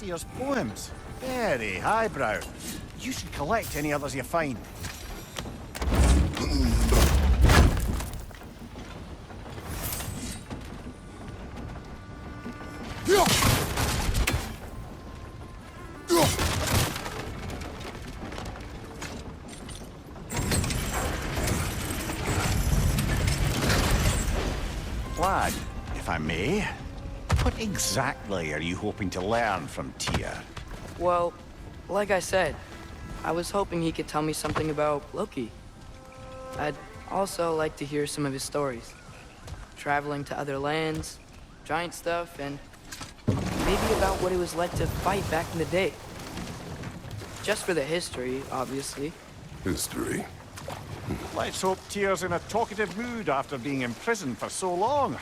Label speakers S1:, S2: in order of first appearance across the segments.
S1: Seer's poems. Very highbrow. You should collect any others you find. Lad, if I may, what exactly are you hoping to learn from Tyr?
S2: Well, like I said, I was hoping he could tell me something about Loki. I'd also like to hear some of his stories. Traveling to other lands, giant stuff, and maybe about what it was like to fight back in the day. Just for the history, obviously.
S3: History?
S1: Let's hope Tyr's in a talkative mood after being imprisoned for so long.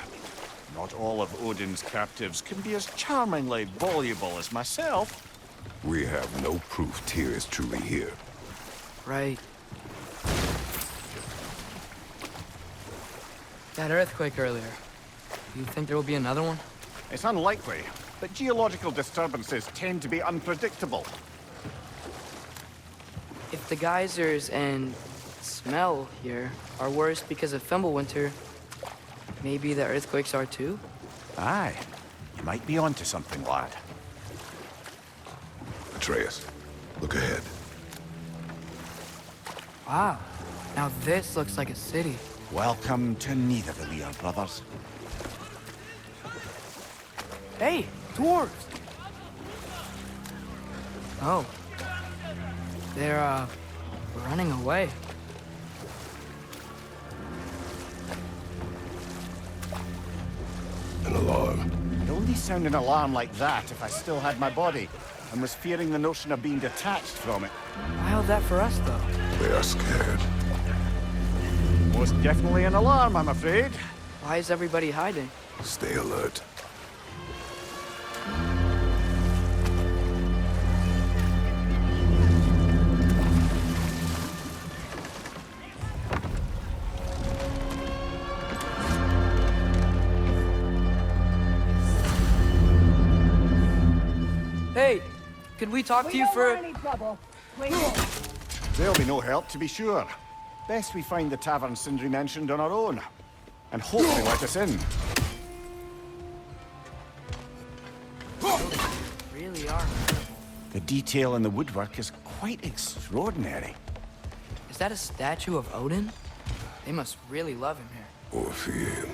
S1: Not all of Odin's captives can be as charmingly voluble as myself.
S3: We have no proof Tyr is truly here.
S2: Right. That earthquake earlier. Do you think there will be another one?
S1: It's unlikely, but geological disturbances tend to be unpredictable.
S2: If the geysers and smell here are worse because of Fimbulwinter, maybe the earthquakes are too?
S1: Aye. You might be onto something, lad.
S3: Atreus, look ahead.
S2: Wow. Now this looks like a city.
S1: Welcome to Nidavellir, brothers.
S2: Hey, dwarves! Oh. They're, running away.
S3: An alarm.
S1: I'd only sound an alarm like that if I still had my body, and was fearing the notion of being detached from it.
S2: Wild that for us, though.
S3: They are scared.
S1: Most definitely an alarm, I'm afraid.
S2: Why is everybody hiding?
S3: Stay alert.
S2: Hey, could we talk to you for...
S1: There'll be no help, to be sure. Best we find the tavern Sindri mentioned on our own. And hope they let us in.
S2: Really are.
S1: The detail in the woodwork is quite extraordinary.
S2: Is that a statue of Odin? They must really love him here.
S3: Or fear him.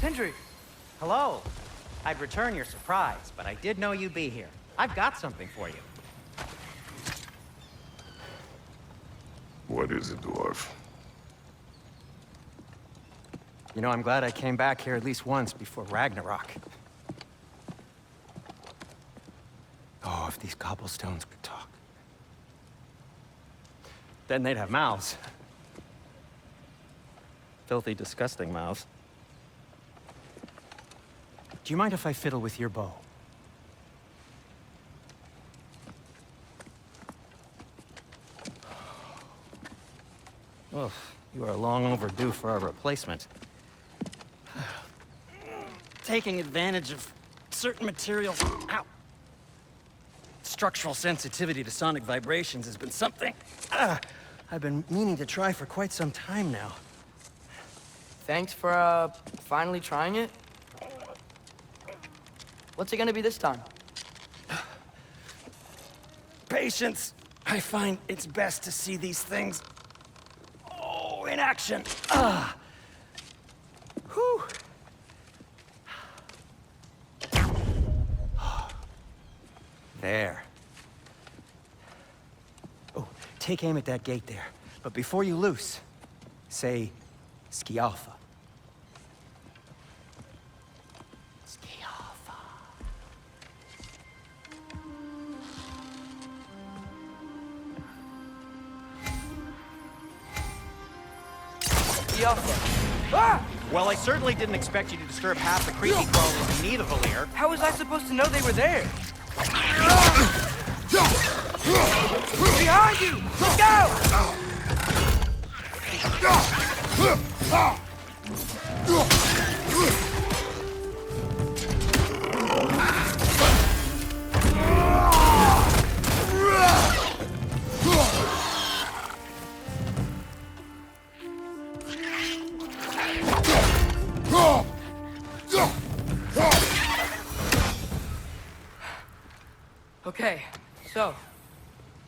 S2: Sindri!
S4: Hello. I'd return your surprise, but I did know you'd be here. I've got something for you.
S3: What is it, dwarf?
S4: You know, I'm glad I came back here at least once before Ragnarok. Oh, if these cobblestones could talk. Then they'd have mouths. Filthy, disgusting mouths. Do you mind if I fiddle with your bow? Oh, you are long overdue for a replacement. Taking advantage of certain materials. Ow! Structural sensitivity to sonic vibrations has been something I've been meaning to try for quite some time now.
S2: Thanks for, finally trying it. What's it gonna be this time?
S4: Patience. I find it's best to see these things, in action. Whew. There. Oh, take aim at that gate there. But before you loose, say, Skialfa. Skialfa.
S2: Skialfa. Ah!
S4: Well, I certainly didn't expect you to disturb half the creepy crawlers in need of a lair.
S2: How was I supposed to know they were there? Behind you! Let's go! Okay, so,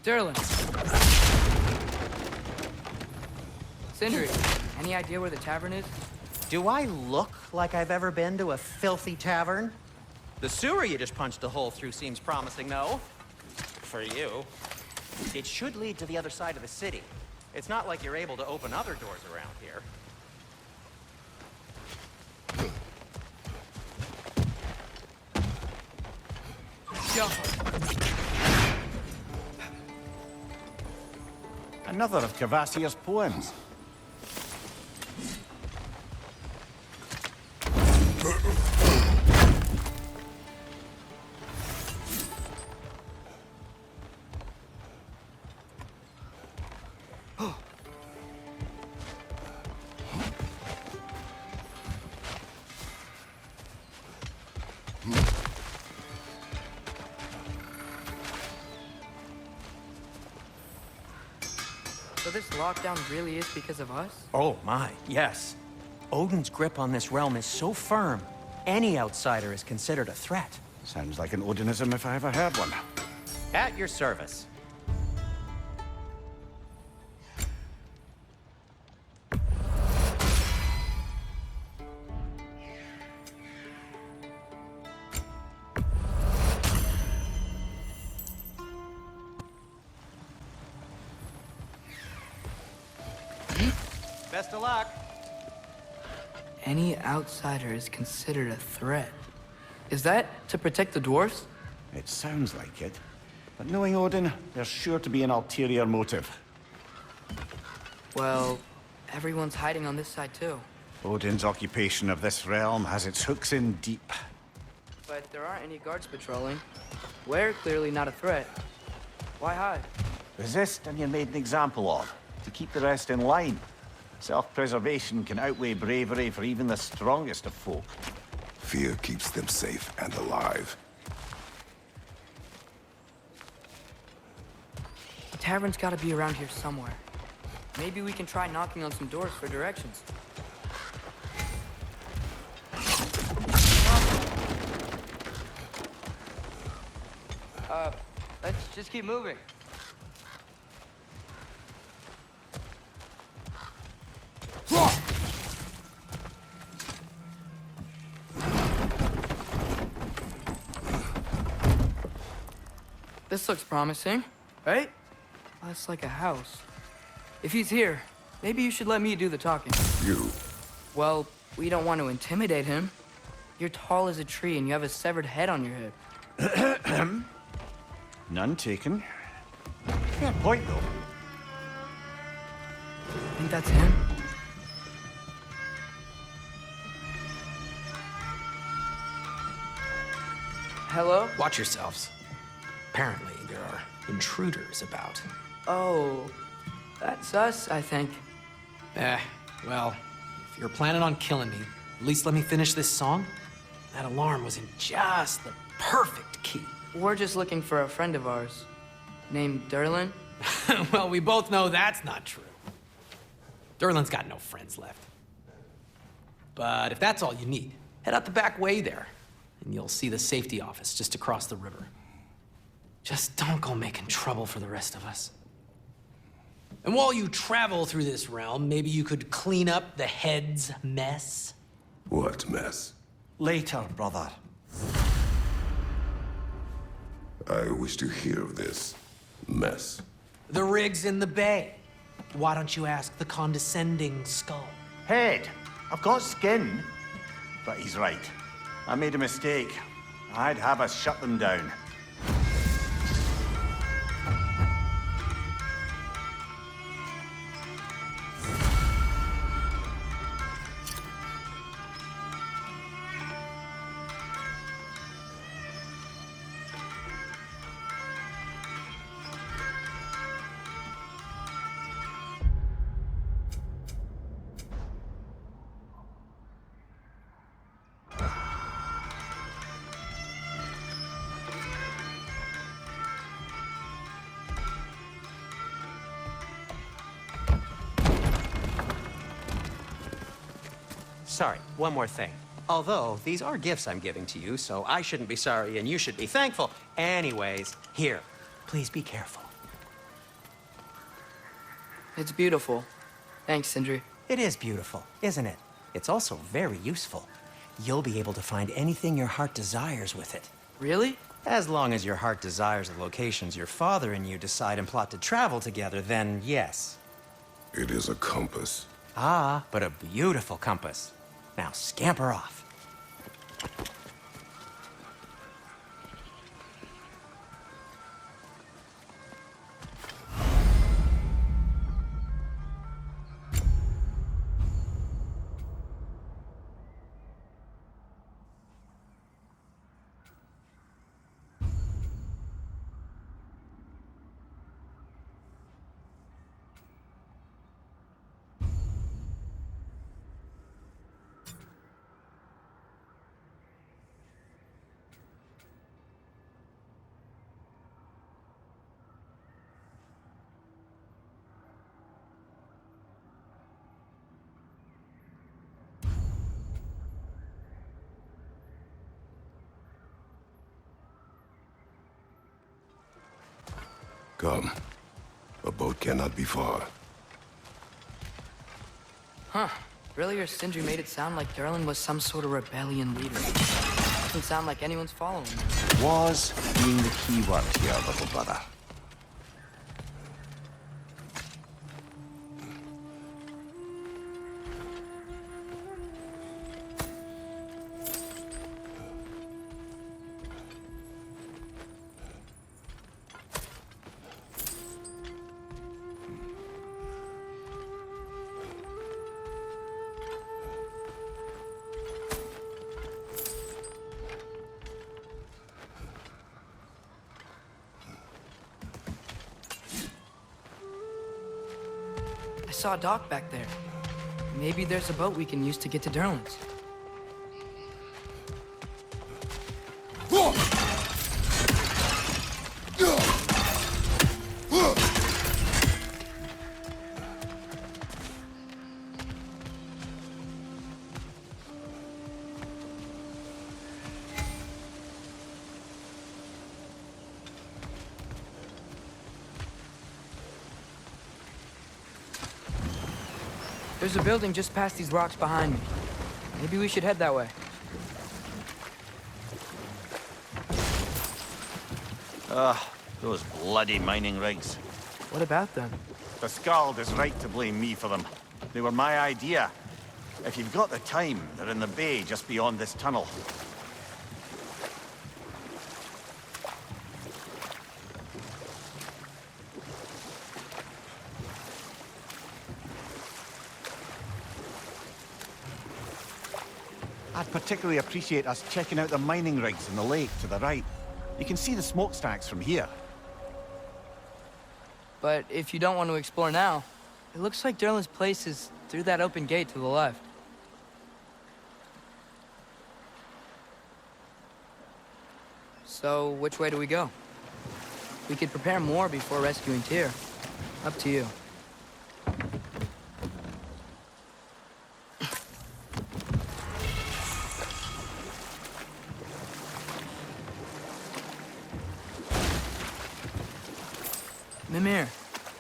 S2: Durlin. Sindri, any idea where the tavern is?
S5: Do I look like I've ever been to a filthy tavern? The sewer you just punched a hole through seems promising, though. For you. It should lead to the other side of the city. It's not like you're able to open other doors around here.
S1: Another of Kvasir's poems.
S2: So this lockdown really is because of us?
S5: Oh my, yes. Odin's grip on this realm is so firm, any outsider is considered a threat.
S1: Sounds like an Odinism if I ever heard one.
S5: At your service. Best of luck.
S2: Any outsider is considered a threat. Is that to protect the dwarves?
S1: It sounds like it. But knowing Odin, there's sure to be an ulterior motive.
S2: Well, everyone's hiding on this side too.
S1: Odin's occupation of this realm has its hooks in deep.
S2: But there aren't any guards patrolling. We're clearly not a threat. Why hide?
S1: Resist and you're made an example of, to keep the rest in line. Self-preservation can outweigh bravery for even the strongest of folk.
S3: Fear keeps them safe and alive.
S2: The tavern's gotta be around here somewhere. Maybe we can try knocking on some doors for directions. Let's just keep moving. This looks promising, right? That's like a house. If he's here, maybe you should let me do the talking.
S3: You.
S2: Well, we don't want to intimidate him. You're tall as a tree and you have a severed head on your head.
S1: None taken. Fair point, though.
S2: Think that's him? Hello?
S6: Watch yourselves. Apparently, there are intruders about.
S2: Oh, that's us, I think.
S6: Well, if you're planning on killing me, at least let me finish this song. That alarm was in just the perfect key.
S2: We're just looking for a friend of ours, named Durlin.
S6: Well, we both know that's not true. Durlin's got no friends left. But if that's all you need, head out the back way there, and you'll see the safety office just across the river. Just don't go making trouble for the rest of us. And while you travel through this realm, maybe you could clean up the head's mess.
S3: What mess?
S1: Later, brother.
S3: I wish to hear of this mess.
S6: The rig's in the bay. Why don't you ask the condescending skull?
S1: Head. I've got skin. But he's right. I made a mistake. I'd have us shut them down.
S5: Sorry, one more thing. Although, these are gifts I'm giving to you, so I shouldn't be sorry and you should be thankful. Anyways, here, please be careful.
S2: It's beautiful. Thanks, Sindri.
S5: It is beautiful, isn't it? It's also very useful. You'll be able to find anything your heart desires with it.
S2: Really?
S5: As long as your heart desires the locations your father and you decide and plot to travel together, then yes.
S3: It is a compass.
S5: Ah, but a beautiful compass. Now scamper off.
S3: Come. A boat cannot be far.
S2: Huh. Earlier, Sindri made it sound like Durlin was some sort of rebellion leader. Doesn't sound like anyone's following him.
S1: Was being the key word here, little brother.
S2: I saw a dock back there. Maybe there's a boat we can use to get to Durlin's. There's a building just past these rocks behind me. Maybe we should head that way.
S1: Those bloody mining rigs.
S2: What about them?
S1: The Skald is right to blame me for them. They were my idea. If you've got the time, they're in the bay just beyond this tunnel. I'd particularly appreciate us checking out the mining rigs in the lake to the right. You can see the smokestacks from here.
S2: But if you don't want to explore now, it looks like Durlin's place is through that open gate to the left. So, which way do we go? We could prepare more before rescuing Tyr. Up to you. Mimir,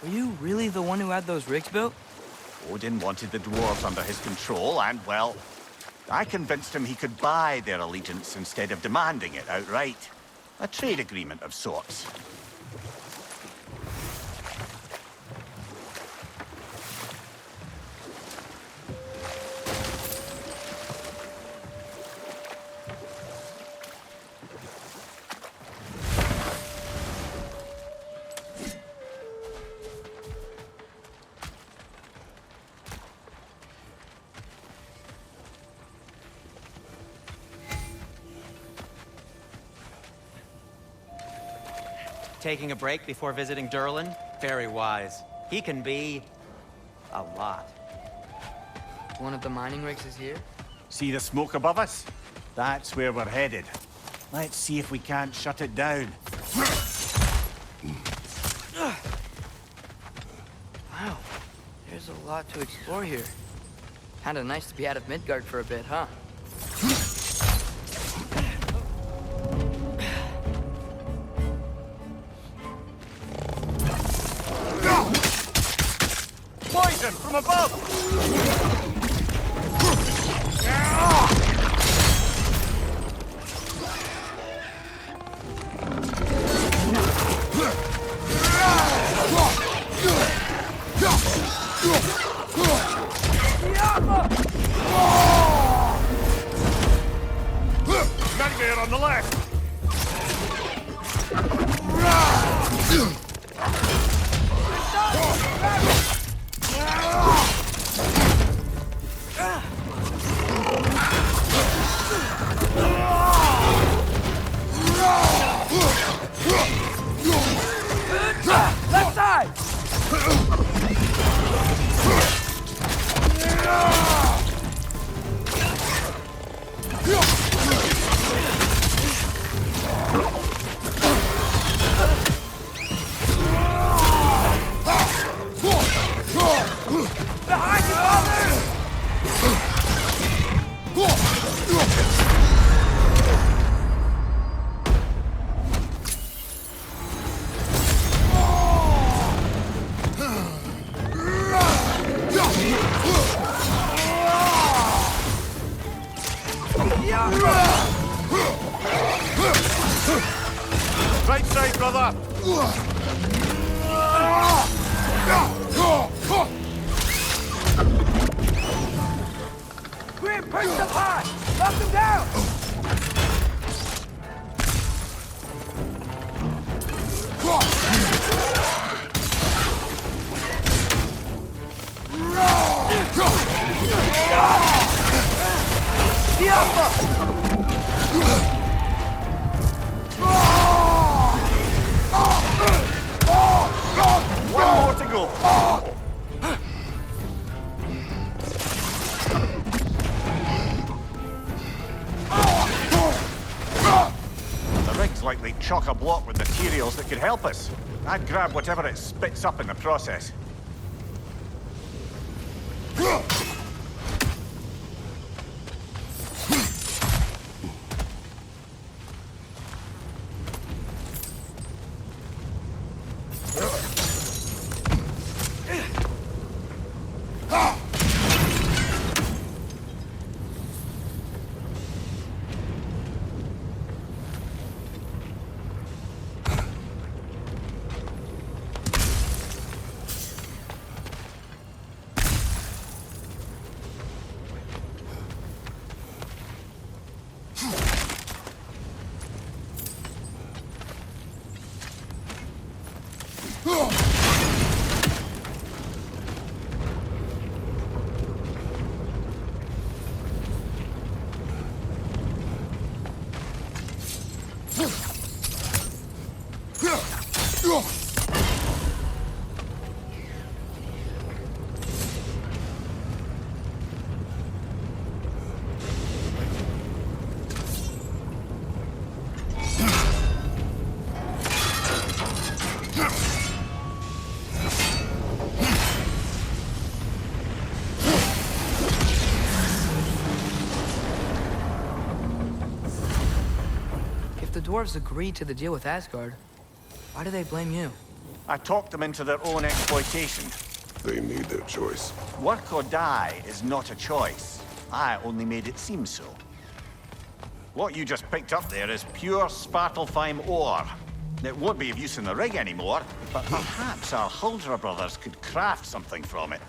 S2: were you really the one who had those rigs built?
S1: Odin wanted the dwarves under his control, and, well, I convinced him he could buy their allegiance instead of demanding it outright. A trade agreement of sorts.
S5: Taking a break before visiting Durlin? Very wise. He can be a lot.
S2: One of the mining rigs is here?
S1: See the smoke above us? That's where we're headed. Let's see if we can't shut it down.
S2: Wow, there's a lot to explore here. Kinda nice to be out of Midgard for a bit, huh?
S1: Poison from above! Nightmare on the left!
S2: Left side! Behind you, father!
S1: Right side, brother!
S2: Grim, perch up high! Knock him down!
S1: One more to go. The rig's likely chock-a-block with materials that could help us. I'd grab whatever it spits up in the process.
S2: If the dwarves agreed to the deal with Asgard, why do they blame you?
S1: I talked them into their own exploitation.
S3: They made their choice.
S1: Work or die is not a choice. I only made it seem so. What you just picked up there is pure Svartalfheim ore. It won't be of use in the rig anymore, but perhaps our Huldra brothers could craft something from it.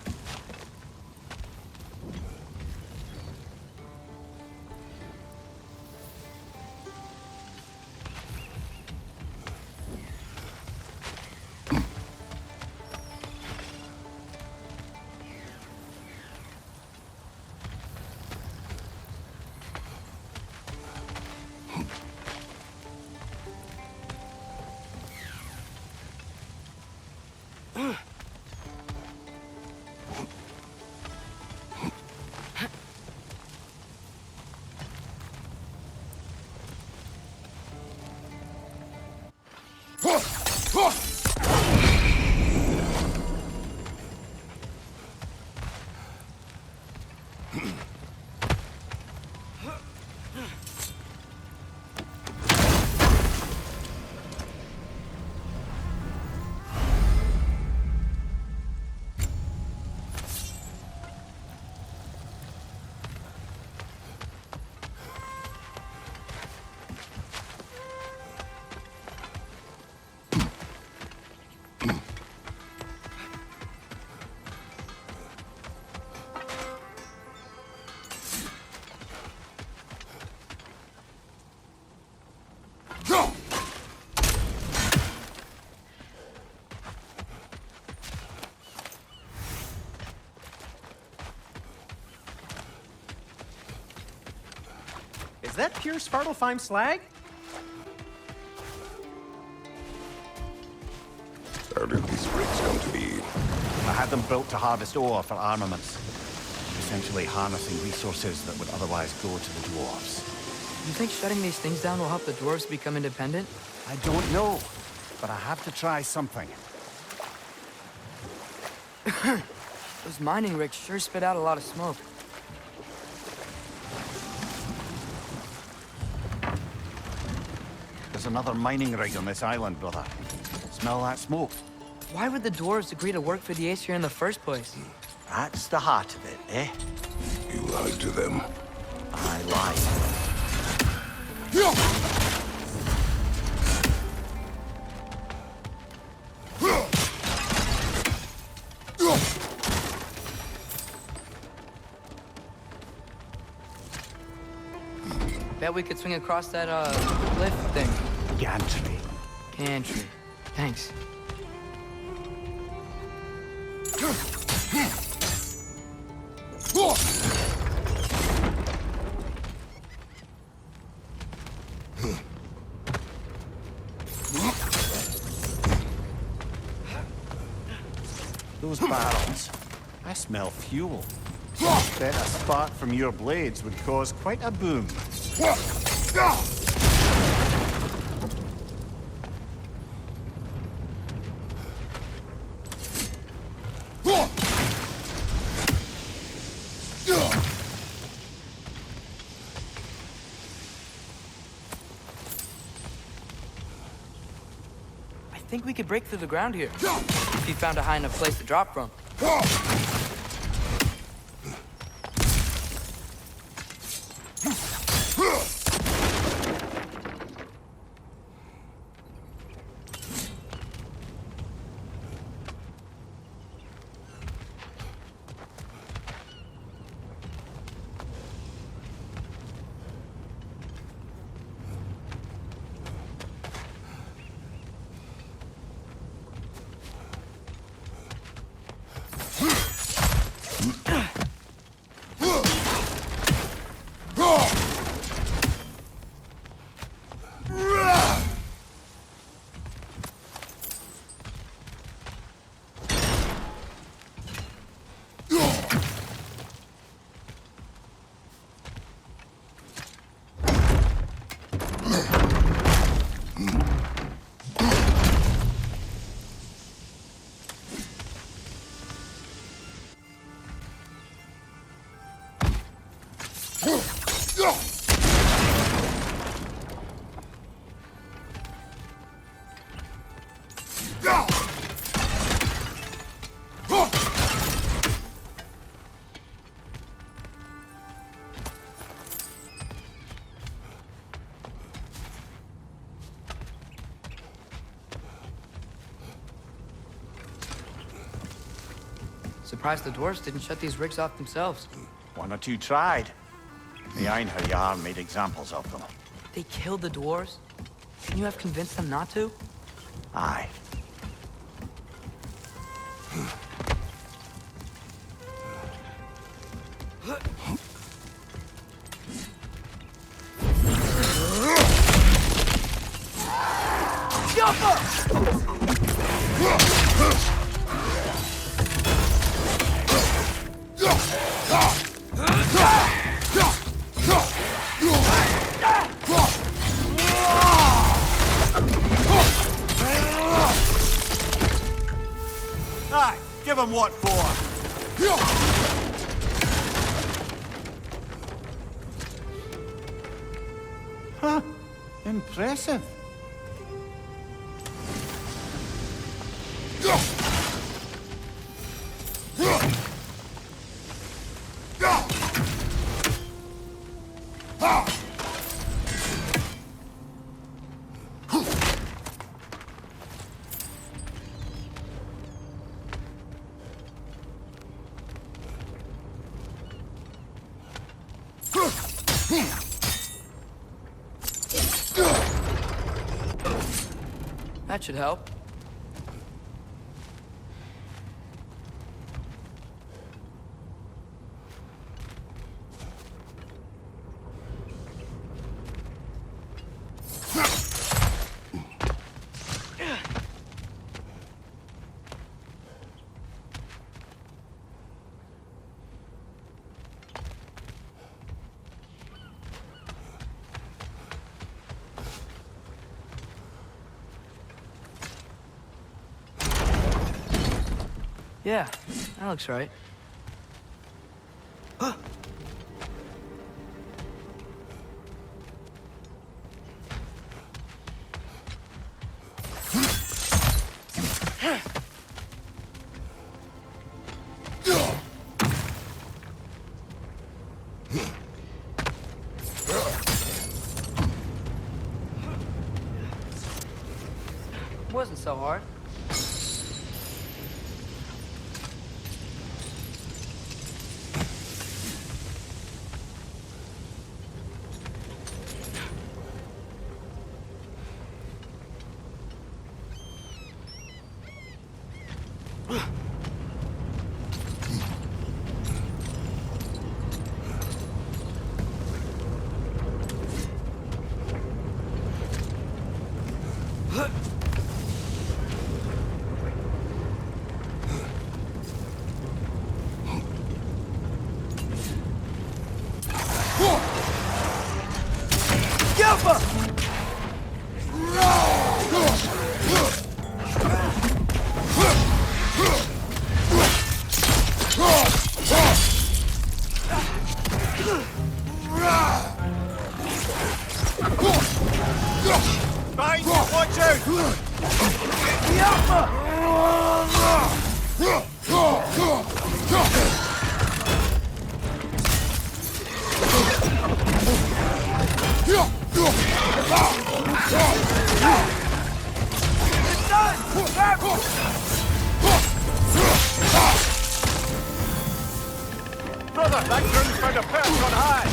S5: Is that pure Svartalfheim slag?
S3: How did these rigs come to be?
S1: I had them built to harvest ore for armaments. Essentially harnessing resources that would otherwise go to the dwarves.
S2: You think shutting these things down will help the dwarves become independent?
S1: I don't know, but I have to try something.
S2: Those mining rigs sure spit out a lot of smoke.
S1: There's another mining rig on this island, brother. Smell that smoke?
S2: Why would the dwarves agree to work for the Aesir in the first place?
S1: That's the heart of it, eh?
S3: You lied to them.
S1: I lied.
S2: Bet we could swing across that, cliff thing.
S1: Gantry.
S2: Gantry. Thanks.
S1: Those barrels. I smell fuel. Bet a spark from your blades would cause quite a boom.
S2: I think we could break through the ground here. If you found a high enough place to drop from. Surprised the dwarves didn't shut these rigs off themselves.
S1: One or two tried. The Einherjar made examples of them.
S2: They killed the dwarves? Can you have convinced them not to?
S1: Aye. Aye, give him what for? Huh, impressive.
S2: That should help. Yeah, that looks right. Wasn't so hard.
S1: Right, watch out! Brother, that groom's found a perch on high!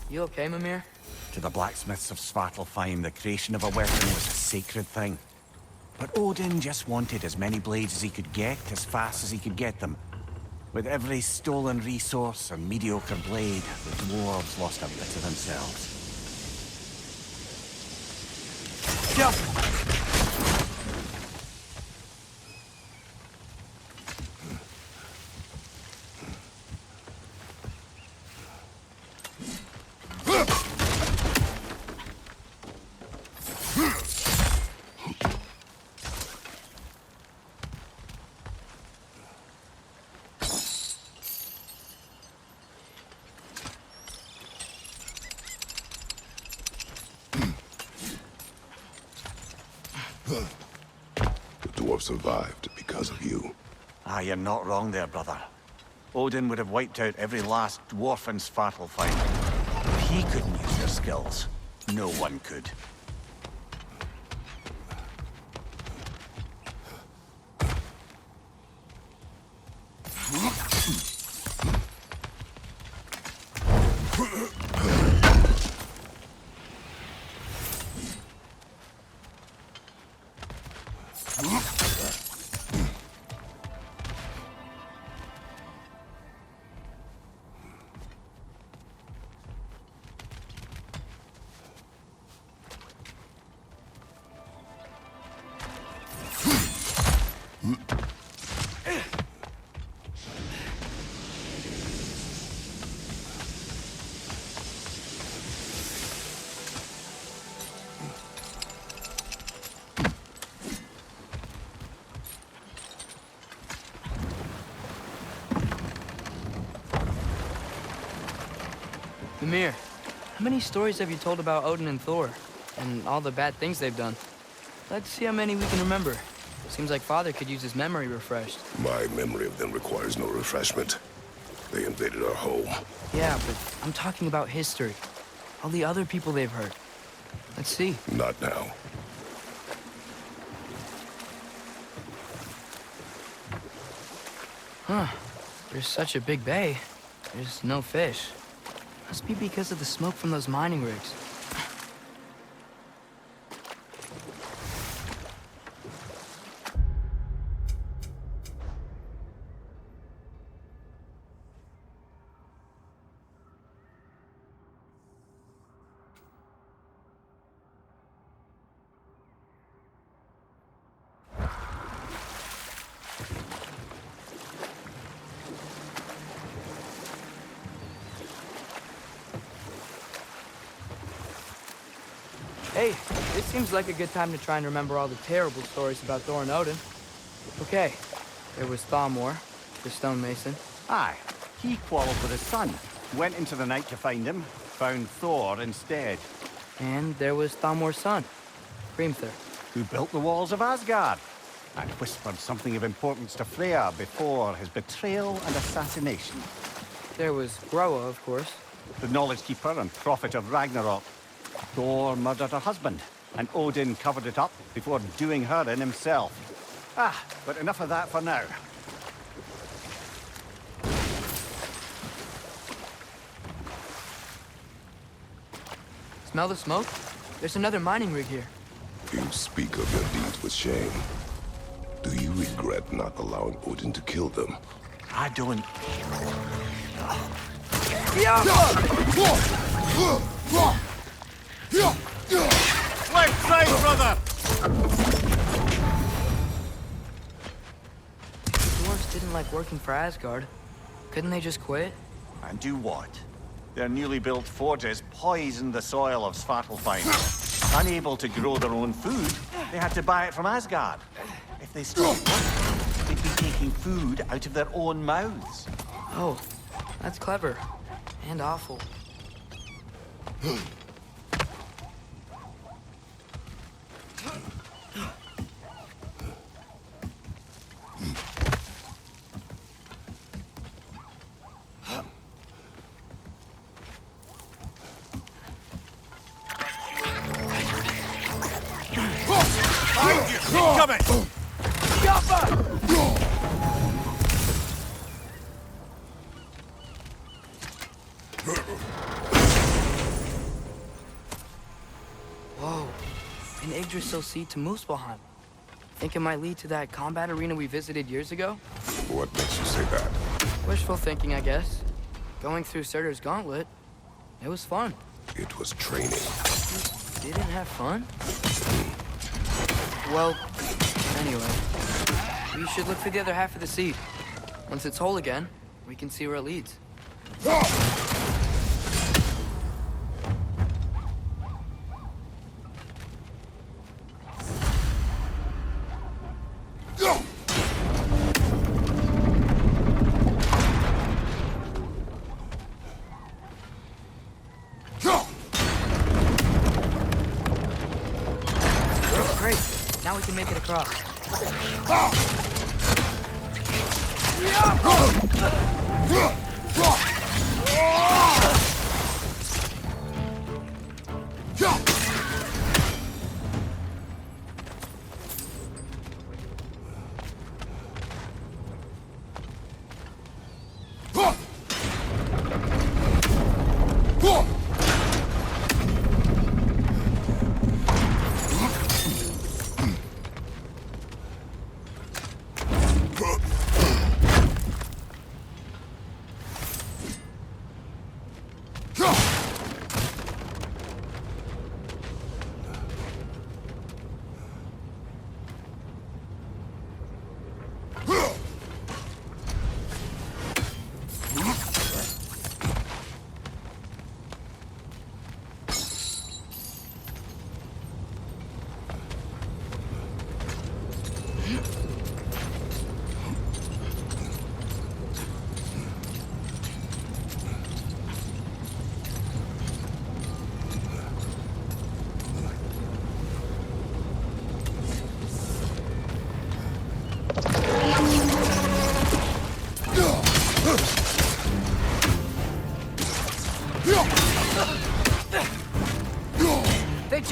S2: You okay, Mimir?
S1: To the blacksmiths of Svartalfheim, the creation of a weapon was a sacred thing. But Odin just wanted as many blades as he could get, as fast as he could get them. With every stolen resource and mediocre blade, the dwarves lost a bit of themselves.
S2: Jump!
S3: The dwarf survived because of you.
S1: Ah, you're not wrong there, brother. Odin would have wiped out every last dwarf in Svartalfheim. If he couldn't use their skills, no one could.
S2: Mimir, how many stories have you told about Odin and Thor? And all the bad things they've done? Let's see how many we can remember. Seems like Father could use his memory refreshed.
S3: My memory of them requires no refreshment. They invaded our home.
S2: Yeah, but I'm talking about history. all the other people they've hurt. Let's see.
S3: Not now.
S2: Huh. There's such a big bay. There's no fish. Must be because of the smoke from those mining rigs. Hey, this seems like a good time to try and remember all the terrible stories about Thor and Odin. Okay, there was Thalmor, the stonemason.
S7: Aye, he quarreled with his son. Went into the night to find him, found Thor instead.
S2: And there was Thalmor's son, Hrimthur.
S7: Who built the walls of Asgard, and whispered something of importance to Freya before his betrayal and assassination.
S2: There was Groa, of course.
S7: The knowledge keeper and prophet of Ragnarok. Thor murdered her husband, and Odin covered it up before doing her in himself. But enough of that for now.
S2: Smell the smoke? There's another mining rig here.
S3: You speak of your deeds with shame. Do you regret not allowing Odin to kill them?
S1: I don't.
S7: Left side, brother!
S2: The dwarves didn't like working for Asgard. Couldn't they just quit?
S1: And do what? Their newly built forges poisoned the soil of Svartalfheim. Unable to grow their own food, they had to buy it from Asgard. If they stopped working, they'd be taking food out of their own mouths.
S2: Oh, that's clever. And awful.
S7: Coming!
S2: Whoa, an Yggdrasil seed to Muspelheim. Think it might lead to that combat arena we visited years ago?
S3: What makes you say that?
S2: Wishful thinking, I guess. Going through Surtur's gauntlet, it was fun.
S3: It was training.
S2: You didn't have fun? Well, anyway, we should look for the other half of the seed. Once it's whole again, we can see where it leads. Great, now we can make it across.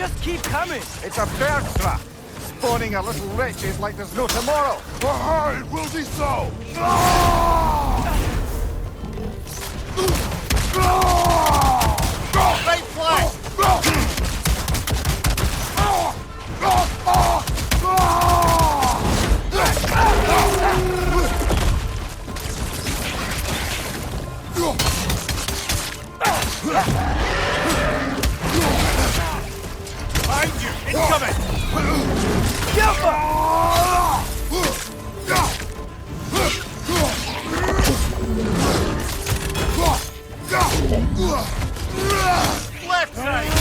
S4: just keep coming.
S7: It's a bird trap, spawning our little wretches like there's no tomorrow.
S3: Aye, will be so!
S1: Right flank!
S7: Behind you! Incoming!
S1: Left side!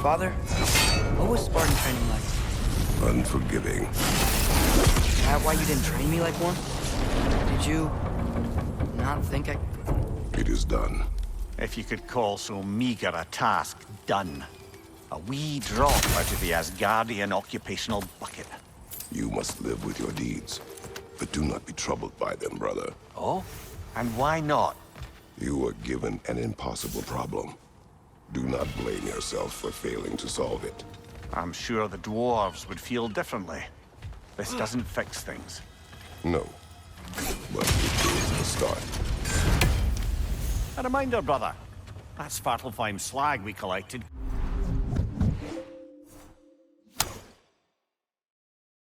S2: Father, what was Spartan training like?
S3: Unforgiving.
S2: Is that why you didn't train me like one? Did you not think I...
S3: It is done.
S1: If you could call so meager a task done. A wee drop out of the Asgardian occupational bucket.
S3: You must live with your deeds, but do not be troubled by them, brother.
S1: Oh? And why not?
S3: You were given an impossible problem. Do not blame yourself for failing to solve it.
S1: I'm sure the dwarves would feel differently. This doesn't fix things.
S3: No, but it is the start.
S7: A reminder, brother. That Svartalfheim slag we collected